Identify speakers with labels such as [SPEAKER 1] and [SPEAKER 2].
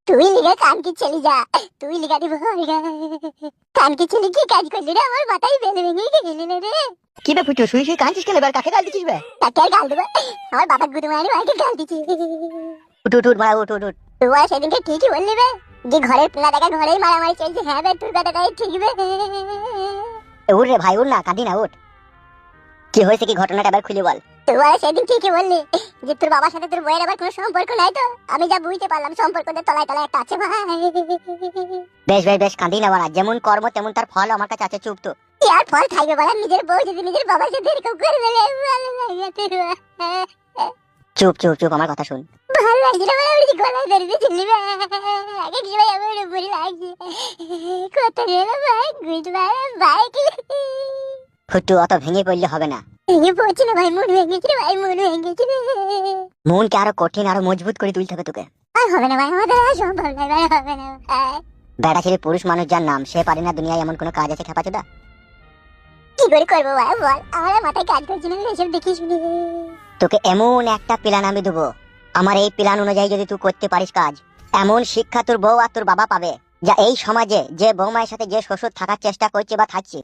[SPEAKER 1] তুই লিগা কান কি চলি যা, তুই লিগা দিব কান কি চলি কি কাজ করলি রে? আমার মাথায় বেলে ভেঙে গেলি রে।
[SPEAKER 2] কি বে ফুটু, শুই শুই কাঁদছিস কেন? এবার কাকে গাল দিছিস বে?
[SPEAKER 1] তাকে আর গাল দেবো? আমার বাবার গুদু মারি মাকে গাল দিচ্ছি।
[SPEAKER 2] উঠ উঠ উঠ, মারা উঠ উঠ উঠ।
[SPEAKER 1] তুই সেদিনকে ঠিকই বললি বে, যে ঘরের পোলা দেখা ঘরেই মারামারি চলছে। হ্যাঁ বে, তোর কথাটাই ঠিক বে।
[SPEAKER 2] উঠ রে ভাই, উঠ না, কাঁদি না, উঠ। কি হয়েছে, কি ঘটনাটা এবার খুলে বল।
[SPEAKER 1] তুই সেদিন ঠিকই বললি যে তোর বাবার সাথে তোর বইয়ের আবার কোনো সম্পর্ক নাই। তো আমি যা বুঝতে পারলাম সম্পর্কদের তলায় তলায় একটা আছে ভাই।
[SPEAKER 2] বেশ বেশ বেশ, কাঁদি না বাড়া, যেমন কর্ম তেমন তার ফল আমার কাছে আছে। চুপ তো।
[SPEAKER 1] কি আর ফল থাকবে বলা? নিজের বউ যদি নিজের বাবার সাথে এরকম করে ফেলে, ভালো লাগে তোর?
[SPEAKER 2] চুপ চুপ চুপ, আমার কথা শুন।
[SPEAKER 1] ভালো লাগছে না ভাই, আমি গলায় ধরে চিনলি ভাই। আগে কি ভাই আমার উপরে লাগছে কত গেল ভাই, গুড ভাই ভাই।
[SPEAKER 2] ফুটু, অত ভেঙে পড়লে হবে না।
[SPEAKER 1] ভেঙে পড়ছি না ভাই, মন ভেঙেছি রে ভাই, মন ভেঙেছি রে।
[SPEAKER 2] মনকে আরো কঠিন, আরো মজবুত করে তুলতে হবে তোকে।
[SPEAKER 1] আর হবে না ভাই, আমাদের আর সম্ভব নয় ভাই, হবে না ভাই।
[SPEAKER 2] বেটা ছেলে পুরুষ মানুষ যার নাম, সে পারে না দুনিয়ায় এমন কোনো কাজ আছে খেপাচোদা?
[SPEAKER 1] কি করে করবো ভাই বল, আমার মাথায় কাজ করছে না এসব দেখি শুনি।
[SPEAKER 2] তোকে এমন একটা প্ল্যান আমি দেবো, আমার এই প্ল্যান অনুযায়ী যদি তুই করতে পারিস কাজ, এমন শিক্ষা তোর বউ আর তোর বাবা পাবে, যা এই সমাজে যে বৌমায়ের সাথে যে শ্বশুর থাকার চেষ্টা করছে বা থাকছে,